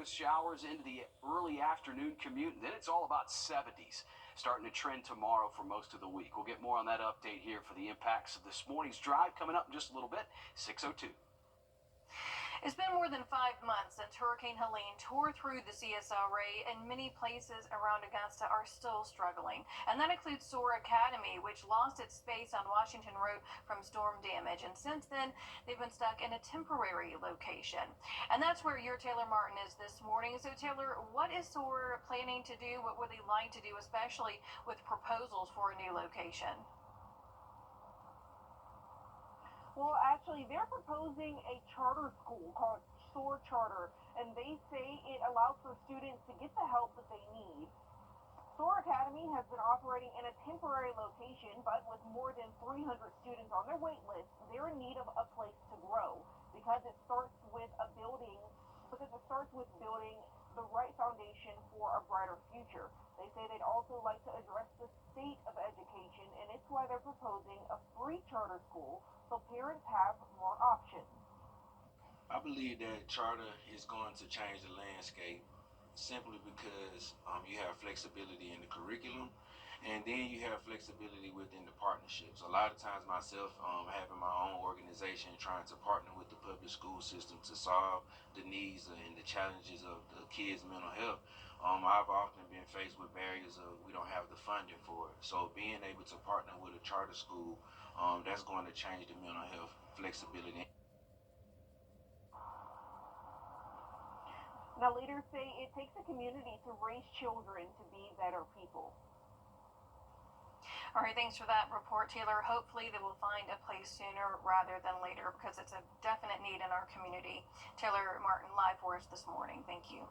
with showers into the early afternoon commute, and then it's all about 70s. Starting to trend tomorrow for most of the week. We'll get more on that update here for the impacts of this morning's drive coming up in just a little bit, 6:02. It's been more than 5 months since Hurricane Helene tore through the CSRA, and many places around Augusta are still struggling. And that includes Soar Academy, which lost its space on Washington Road from storm damage. And since then, they've been stuck in a temporary location. And that's where your Taylor Martin is this morning. So, Taylor, what is Soar planning to do? What would they like to do, especially with proposals for a new location? Well, actually, they're proposing a charter school called SOAR Charter, and they say it allows for students to get the help that they need. SOAR Academy has been operating in a temporary location, but with more than 300 students on their wait list, they're in need of a place to grow because it starts with building the right foundation for a brighter future. They say they'd also like to address the state of education, and it's why they're proposing a free charter school so parents have more options. I believe that charter is going to change the landscape simply because you have flexibility in the curriculum, and then you have flexibility within the partnerships. A lot of times myself, having my own organization, trying to partner with the public school system to solve the needs and the challenges of the kids' mental health, I've often been faced with barriers of we don't have the funding for it. So being able to partner with a charter school, that's going to change the mental health flexibility. Now, leaders say it takes a community to raise children to be better people. All right, thanks for that report, Taylor. Hopefully they will find a place sooner rather than later because it's a definite need in our community. Taylor Martin, live for us this morning. Thank you.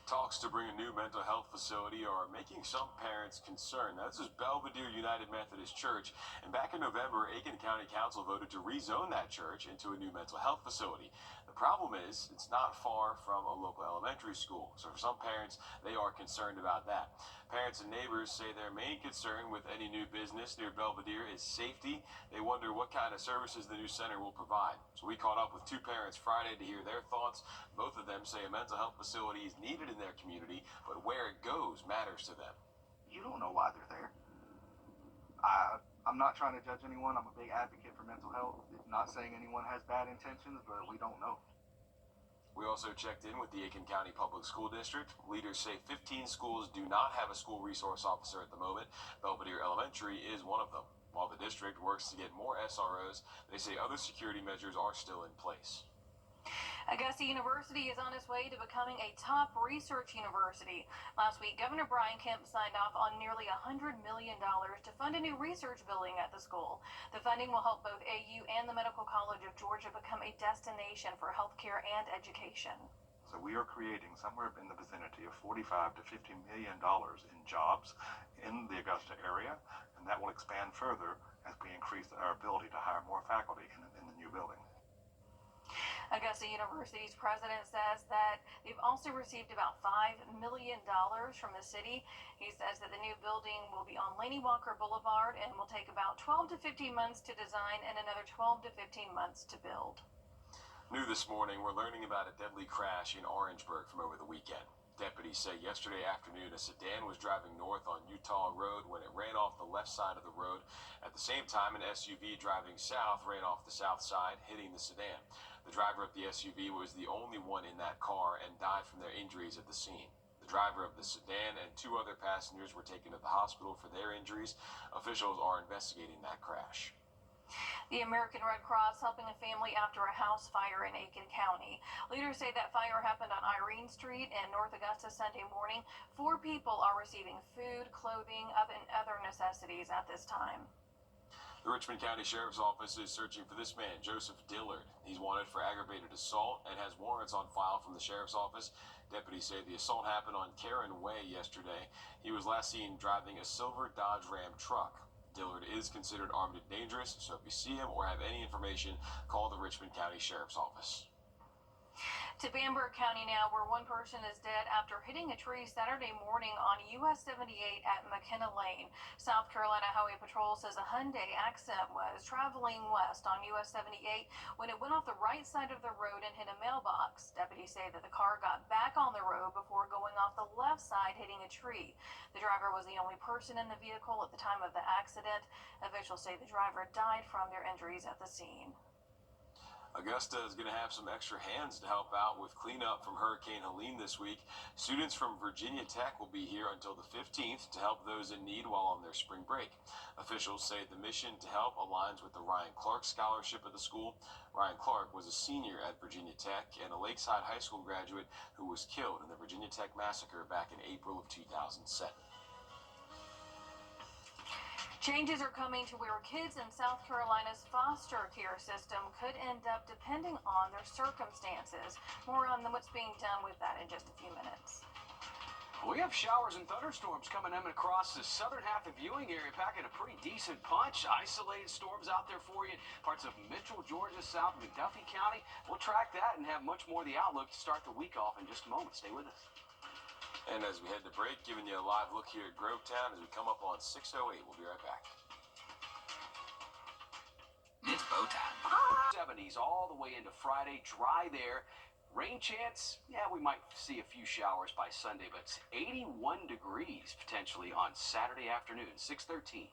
Talks to bring a new mental health facility are making some parents concerned. Now, this is Belvedere United Methodist Church, and back in November, Aiken County Council voted to rezone that church into a new mental health facility. The problem is it's not far from a local elementary school, so for some parents, they are concerned about that. Parents and neighbors say their main concern with any new business near Belvedere is safety. They wonder what kind of services the new center will provide. So we caught up with two parents Friday to hear their thoughts. Both of them say a mental health facility is needed in their community, but where it goes matters to them. You don't know why they're there. I'm not trying to judge anyone. I'm a big advocate for mental health. Not saying anyone has bad intentions, but we don't know. We also checked in with the Aiken County Public School District. Leaders say 15 schools do not have a school resource officer at the moment. Belvedere Elementary is one of them. While the district works to get more SROs, they say other security measures are still in place. Augusta University is on its way to becoming a top research university. Last week, Governor Brian Kemp signed off on nearly $100 million to fund a new research building at the school. The funding will help both AU and the Medical College of Georgia become a destination for healthcare and education. So we are creating somewhere in the vicinity of $45 to $50 million in jobs in the Augusta area, and that will expand further as we increase our ability to hire more faculty in the new building. Augusta University's president says that they've also received about $5 million from the city. He says that the new building will be on Laney Walker Boulevard and will take about 12 to 15 months to design and another 12 to 15 months to build. New this morning, we're learning about a deadly crash in Orangeburg from over the weekend. Deputies say yesterday afternoon a sedan was driving north on Utah Road when it ran off the left side of the road. At the same time, an SUV driving south ran off the south side, hitting the sedan. The driver of the SUV was the only one in that car and died from their injuries at the scene. The driver of the sedan and two other passengers were taken to the hospital for their injuries. Officials are investigating that crash. The American Red Cross helping a family after a house fire in Aiken County. Leaders say that fire happened on Irene Street in North Augusta Sunday morning. 4 people are receiving food, clothing, and other necessities at this time. The Richmond County Sheriff's Office is searching for this man, Joseph Dillard. He's wanted for aggravated assault and has warrants on file from the Sheriff's Office. Deputies say the assault happened on Karen Way yesterday. He was last seen driving a silver Dodge Ram truck. Dillard is considered armed and dangerous, so if you see him or have any information, call the Richmond County Sheriff's Office. To Bamberg County now, where one person is dead after hitting a tree Saturday morning on US 78 at McKenna Lane. South Carolina Highway Patrol says a Hyundai Accent was traveling west on US 78 when it went off the right side of the road and hit a mailbox. Deputies say that the car got back on hitting a tree. The driver was the only person in the vehicle at the time of the accident. Officials say the driver died from their injuries at the scene. Augusta is going to have some extra hands to help out with cleanup from Hurricane Helene this week. Students from Virginia Tech will be here until the 15th to help those in need while on their spring break. Officials say the mission to help aligns with the Ryan Clark Scholarship at the school. Ryan Clark was a senior at Virginia Tech and a Lakeside High School graduate who was killed in the Virginia Tech massacre back in April of 2007. Changes are coming to where kids in South Carolina's foster care system could end up depending on their circumstances. More on what's being done with that in just a few minutes. We have showers and thunderstorms coming in across the southern half of viewing area, packing a pretty decent punch. Isolated storms out there for you. Parts of Mitchell, Georgia, south of McDuffie County. We'll track that and have much more of the outlook to start the week off in just a moment. Stay with us. And as we head to break, giving you a live look here at Grovetown as we come up on 6:08. We'll be right back. It's bow time. 70s all the way into Friday. Dry there. Rain chance, yeah, we might see a few showers by Sunday, but it's 81 degrees potentially on Saturday afternoon, 6:13.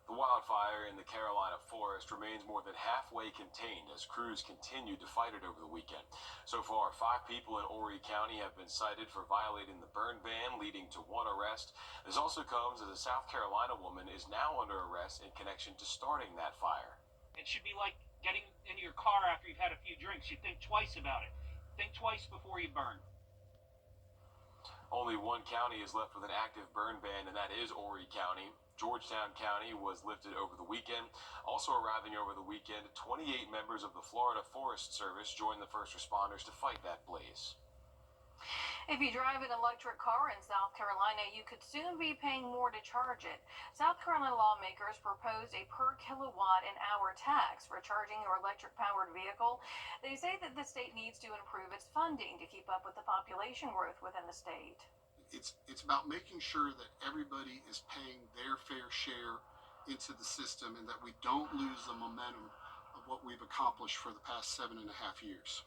The wildfire in the Carolina forest remains more than halfway contained as crews continue to fight it over the weekend. So far, 5 people in Horry County have been cited for violating the burn ban, leading to 1 arrest. This also comes as a South Carolina woman is now under arrest in connection to starting that fire. It should be like getting into your car after you've had a few drinks. You think twice about it. Think twice before you burn. Only 1 county is left with an active burn ban, and that is Horry County. Georgetown County was lifted over the weekend. Also arriving over the weekend, 28 members of the Florida Forest Service joined the first responders to fight that blaze. If you drive an electric car in South Carolina, you could soon be paying more to charge it. South Carolina lawmakers proposed a per kilowatt an hour tax for charging your electric powered vehicle. They say that the state needs to improve its funding to keep up with the population growth within the state. It's about making sure that everybody is paying their fair share into the system and that we don't lose the momentum of what we've accomplished for the past 7.5 years.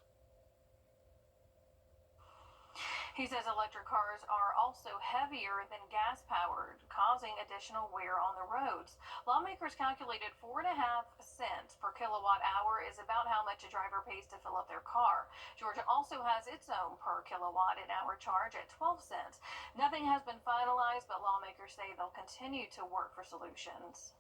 He says electric cars are also heavier than gas-powered, causing additional wear on the roads. Lawmakers calculated 4.5 cents per kilowatt hour is about how much a driver pays to fill up their car. Georgia also has its own per kilowatt an hour charge at 12 cents. Nothing has been finalized, but lawmakers say they'll continue to work for solutions.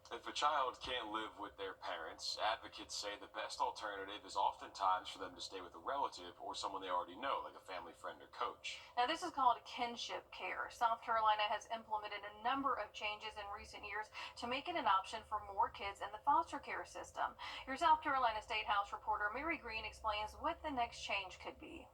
If a child can't live with their parents, advocates say the best alternative is oftentimes for them to stay with a relative or someone they already know, like a family friend or coach. Now, this is called kinship care. South Carolina has implemented a number of changes in recent years to make it an option for more kids in the foster care system. Your South Carolina State House reporter Mary Green explains what the next change could be.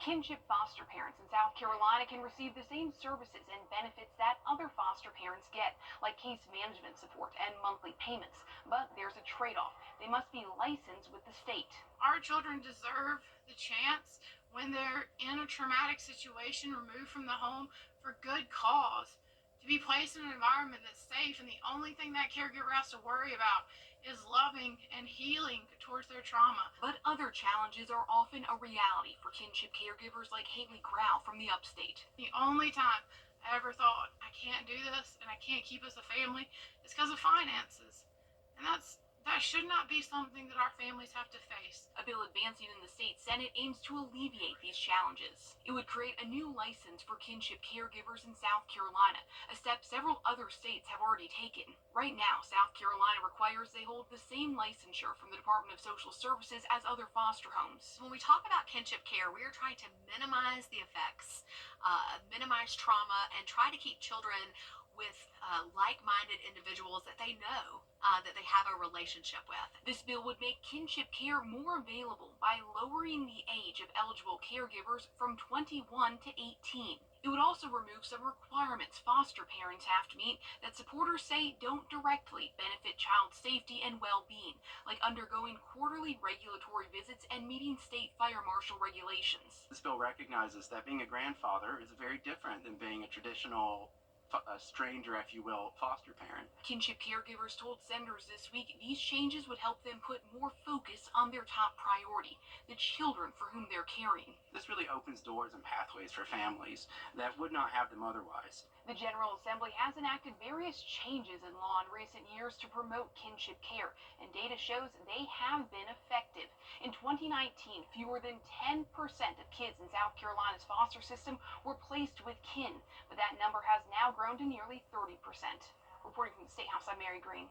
Kinship foster parents in South Carolina can receive the same services and benefits that other foster parents get, like case management support and monthly payments. But there's a trade-off. They must be licensed with the state. Our children deserve the chance when they're in a traumatic situation, removed from the home for good cause, to be placed in an environment that's safe, and the only thing that caregiver has to worry about is loving and healing towards their trauma. But other challenges are often a reality for kinship caregivers like Haley Grau from the upstate. The only time I ever thought I can't do this and I can't keep us a family is because of finances. And that should not be something that our families have to face. A bill advancing in the state Senate aims to alleviate these challenges. It would create a new license for kinship caregivers in South Carolina, a step several other states have already taken. Right now, South Carolina requires they hold the same licensure from the Department of Social Services as other foster homes. When we talk about kinship care, we are trying to minimize the effects, minimize trauma, and try to keep children with like-minded individuals that they know that they have a relationship with. This bill would make kinship care more available by lowering the age of eligible caregivers from 21 to 18. It would also remove some requirements foster parents have to meet that supporters say don't directly benefit child safety and well-being, like undergoing quarterly regulatory visits and meeting state fire marshal regulations. This bill recognizes that being a grandfather is very different than being a traditional a stranger, if you will, foster parent. Kinship caregivers told senators this week these changes would help them put more focus on their top priority, the children for whom they're caring. This really opens doors and pathways for families that would not have them otherwise. The General Assembly has enacted various changes in law in recent years to promote kinship care, and data shows they have been effective. In 2019, fewer than 10% of kids in South Carolina's foster system were placed with kin, but that number has now grown to nearly 30%. Reporting from the State House, I'm Mary Green.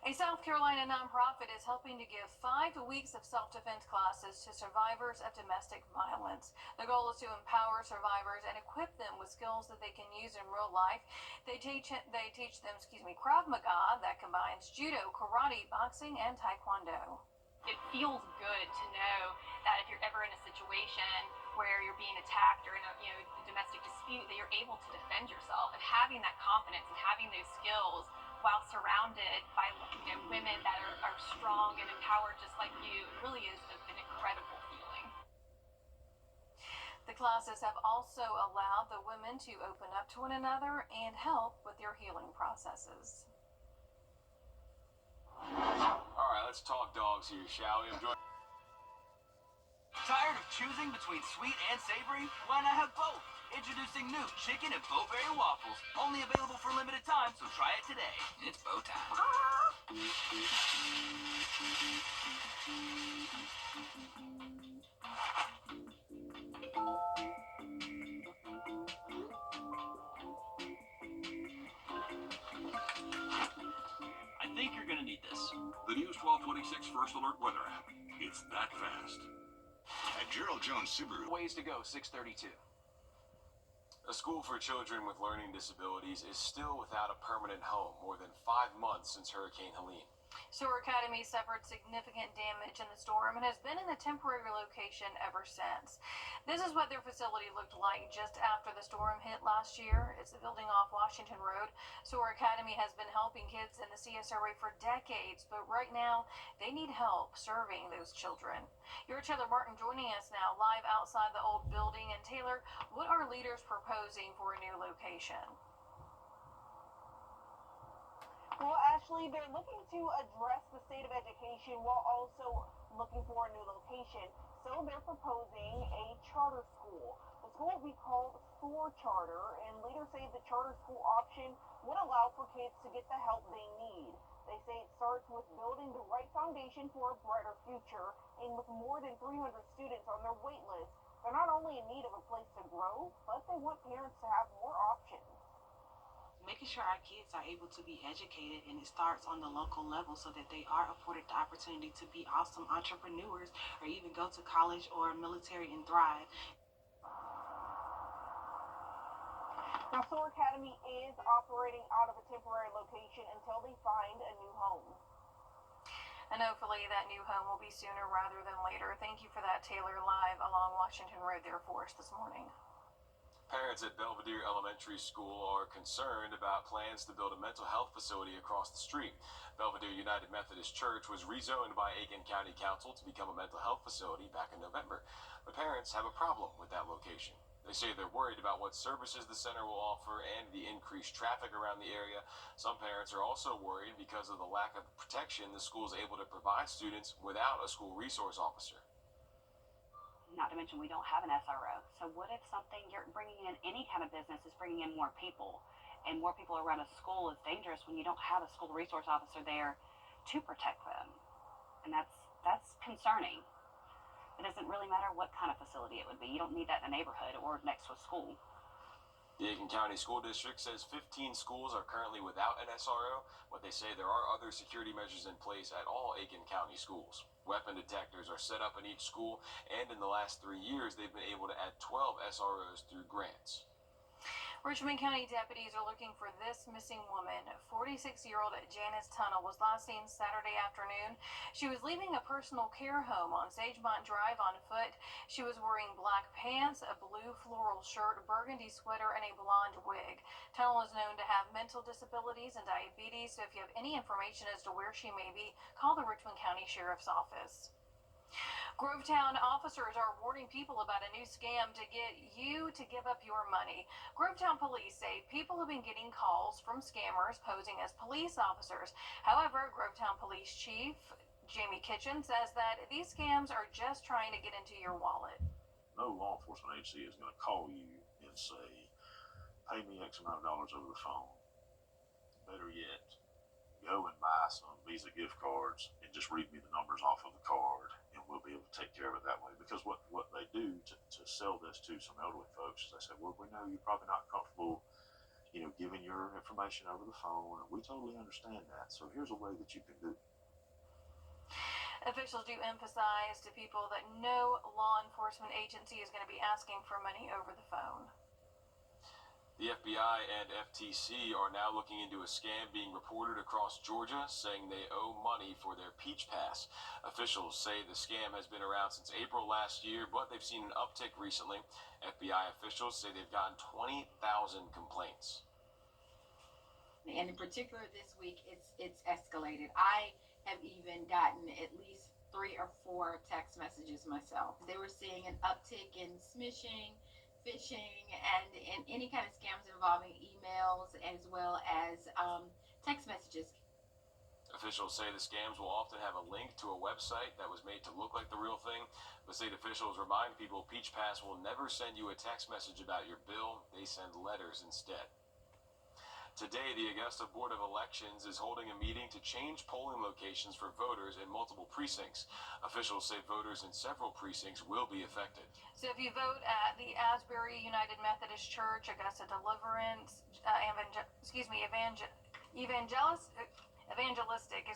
A South Carolina nonprofit is helping to give 5 weeks of self-defense classes to survivors of domestic violence. The goal is to empower survivors and equip them with skills that they can use in real life. They teach them, Krav Maga that combines judo, karate, boxing, and taekwondo. It feels good to know that if you're ever in a situation where you're being attacked or in a domestic dispute, that you're able to defend yourself, and having that confidence and having those skills while surrounded by women that are strong and empowered just like you, it really is an incredible feeling. The classes have also allowed the women to open up to one another and help with their healing processes. All right, let's talk dogs here, shall we? Tired of choosing between sweet and savory? Why not have both? Introducing new chicken and bowberry waffles. Only available for limited time, so try it today. It's bow time. I think you're gonna need this. The News 1226 First Alert Weather app. It's that fast. At Gerald Jones Subaru. Ways to go, 632. A school for children with learning disabilities is still without a permanent home more than 5 months since Hurricane Helene. Soar Academy suffered significant damage in the storm and has been in a temporary location ever since. This is what their facility looked like just after the storm hit last year. It's a building off Washington Road. Soar Academy has been helping kids in the CSRA for decades, but right now they need help serving those children. Your Taylor Martin joining us now live outside the old building. And Taylor, what are leaders proposing for a new location? Well, Ashley, they're looking to address the state of education while also looking for a new location. So they're proposing a charter school. The school will be called SOAR Charter, and leaders say the charter school option would allow for kids to get the help they need. They say it starts with building the right foundation for a brighter future, and with more than 300 students on their wait list, they're not only in need of a place to grow, but they want parents to have more options. Making sure our kids are able to be educated, and it starts on the local level so that they are afforded the opportunity to be awesome entrepreneurs or even go to college or military and thrive. Now, SOAR Academy is operating out of a temporary location until they find a new home. And hopefully that new home will be sooner rather than later. Thank you for that, Taylor, live along Washington Road there for us this morning. Parents at Belvedere Elementary School are concerned about plans to build a mental health facility across the street. Belvedere United Methodist Church was rezoned by Aiken County Council to become a mental health facility back in November. But parents have a problem with that location. They say they're worried about what services the center will offer and the increased traffic around the area. Some parents are also worried because of the lack of protection the school is able to provide students without a school resource officer. Not to mention we don't have an SRO. So what if something, you're bringing in any kind of business is bringing in more people, and more people around a school is dangerous when you don't have a school resource officer there to protect them. And that's concerning. It doesn't really matter what kind of facility it would be. You don't need that in a neighborhood or next to a school. The Aiken County School District says 15 schools are currently without an SRO, but they say there are other security measures in place at all Aiken County schools. Weapon detectors are set up in each school, and in the last 3 years, they've been able to add 12 SROs through grants. Richmond County deputies are looking for this missing woman. 46-year-old Janice Tunnell was last seen Saturday afternoon. She was leaving a personal care home on Sagemont Drive on foot. She was wearing black pants, a blue floral shirt, burgundy sweater, and a blonde wig. Tunnell is known to have mental disabilities and diabetes, so if you have any information as to where she may be, call the Richmond County Sheriff's Office. Grovetown officers are warning people about a new scam to get you to give up your money. Grovetown police say people have been getting calls from scammers posing as police officers. However, Grovetown Police Chief Jamie Kitchen says that these scams are just trying to get into your wallet. No law enforcement agency is going to call you and say, pay me X amount of dollars over the phone. Better yet, go and buy some Visa gift cards and just read me the numbers off of the card, and we'll be able to take care of it that way. Because what they do to sell this to some elderly folks is they say, well, we know you're probably not comfortable, giving your information over the phone, and we totally understand that. So here's a way that you can do it. Officials do emphasize to people that no law enforcement agency is going to be asking for money over the phone. The FBI and FTC are now looking into a scam being reported across Georgia, saying they owe money for their Peach Pass. Officials say the scam has been around since April last year, but they've seen an uptick recently. FBI officials say they've gotten 20,000 complaints. And in particular this week, it's escalated. I have even gotten at least 3 or 4 text messages myself. They were seeing an uptick in smishing, phishing, and any kind of scams involving emails as well as text messages. Officials say the scams will often have a link to a website that was made to look like the real thing. But state officials remind people Peach Pass will never send you a text message about your bill. They send letters instead. Today, the Augusta Board of Elections is holding a meeting to change polling locations for voters in multiple precincts. Officials say voters in several precincts will be affected. So if you vote at the Asbury United Methodist Church, Augusta Deliverance, Evangelistic,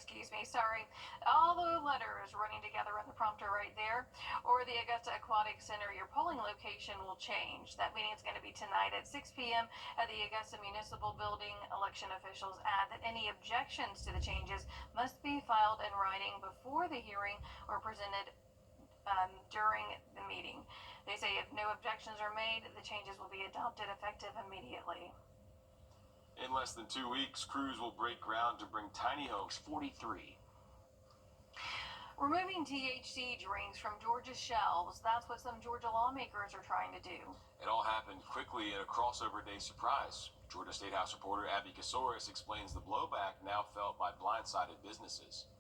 all the letters running together in the prompter right there, or the Augusta Aquatic Center, your polling location will change. That meeting is going to be tonight at 6 p.m. at the Augusta Municipal Building. Election officials add that any objections to the changes must be filed in writing before the hearing or presented during the meeting. They say if no objections are made, the changes will be adopted effective immediately. In less than 2 weeks, crews will break ground to bring tiny homes 43. Removing THC drinks from Georgia's shelves, that's what some Georgia lawmakers are trying to do. It all happened quickly in a crossover day surprise. Georgia State House reporter Abby Kasoris explains the blowback now felt by blindsided businesses.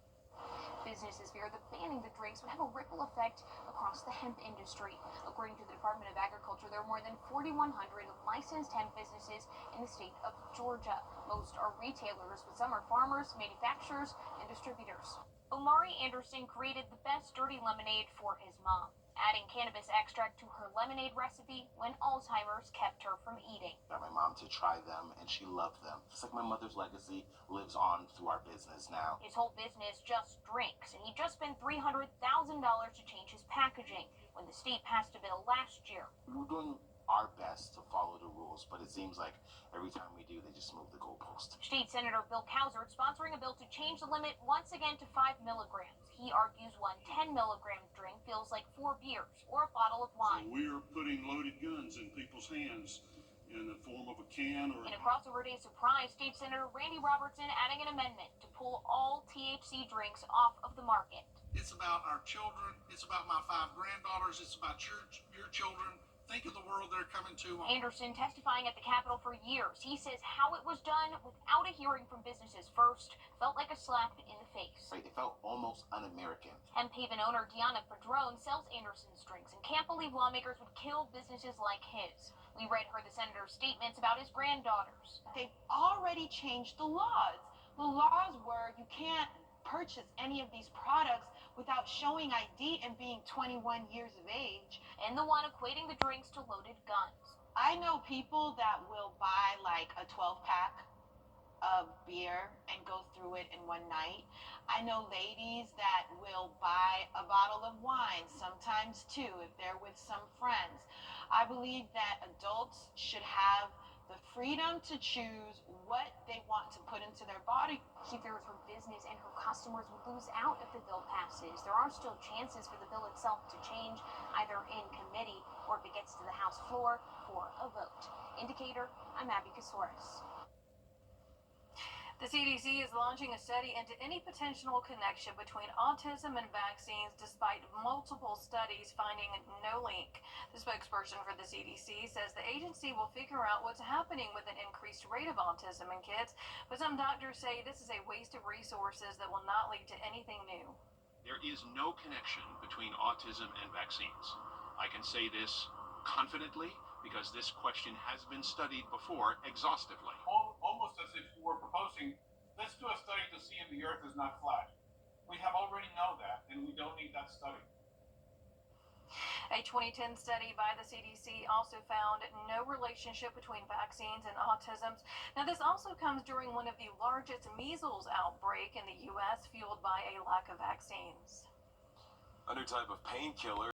Businesses fear that banning the drinks would have a ripple effect across the hemp industry. According to the Department of Agriculture, there are more than 4,100 licensed hemp businesses in the state of Georgia. Most are retailers, but some are farmers, manufacturers, and distributors. Omari Anderson created the best dirty lemonade for his mom, adding cannabis extract to her lemonade recipe when Alzheimer's kept her from eating. Got my mom to try them, and she loved them. It's like my mother's legacy lives on through our business now. His whole business just drinks, and he just spent $300,000 to change his packaging when the state passed a bill last year. We're doing our best to follow the rules, but it seems like every time we do, they just move the goalpost. State Senator Bill Cowsert sponsoring a bill to change the limit once again to 5 milligrams. He argues one 10-milligram drink feels like 4 beers or a bottle of wine. So we're putting loaded guns in people's hands in the form of a can or... In a crossover day surprise, State Senator Randy Robertson adding an amendment to pull all THC drinks off of the market. It's about our children. It's about my 5 granddaughters. It's about your children. Think of the world they're coming to. Anderson testifying at the Capitol for years. He says how it was done without a hearing from businesses first felt like a slap in the face. Right, it felt almost un-American. Hemphaven owner Deanna Padron sells Anderson's drinks and can't believe lawmakers would kill businesses like his. We read her the senator's statements about his granddaughters. They've already changed the laws. The laws were you can't purchase any of these products without showing ID and being 21 years of age. And the one equating the drinks to loaded guns. I know people that will buy like a 12-pack of beer and go through it in one night. I know ladies that will buy a bottle of wine, sometimes 2 if they're with some friends. I believe that adults should have the freedom to choose what they want to put into their body. She fears her business and her customers would lose out if the bill passes. There are still chances for the bill itself to change, either in committee or if it gets to the House floor for a vote. Indicator, I'm Abby Kasoris. The CDC is launching a study into any potential connection between autism and vaccines, despite multiple studies finding no link. The spokesperson for the CDC says the agency will figure out what's happening with an increased rate of autism in kids, but some doctors say this is a waste of resources that will not lead to anything new. There is no connection between autism and vaccines. I can say this confidently because this question has been studied before exhaustively. Almost as if you were proposing, let's do a study to see if the Earth is not flat. We have already know that, and we don't need that study. A 2010 study by the CDC also found no relationship between vaccines and autism. Now, this also comes during one of the largest measles outbreak in the U.S., fueled by a lack of vaccines. A new type of painkiller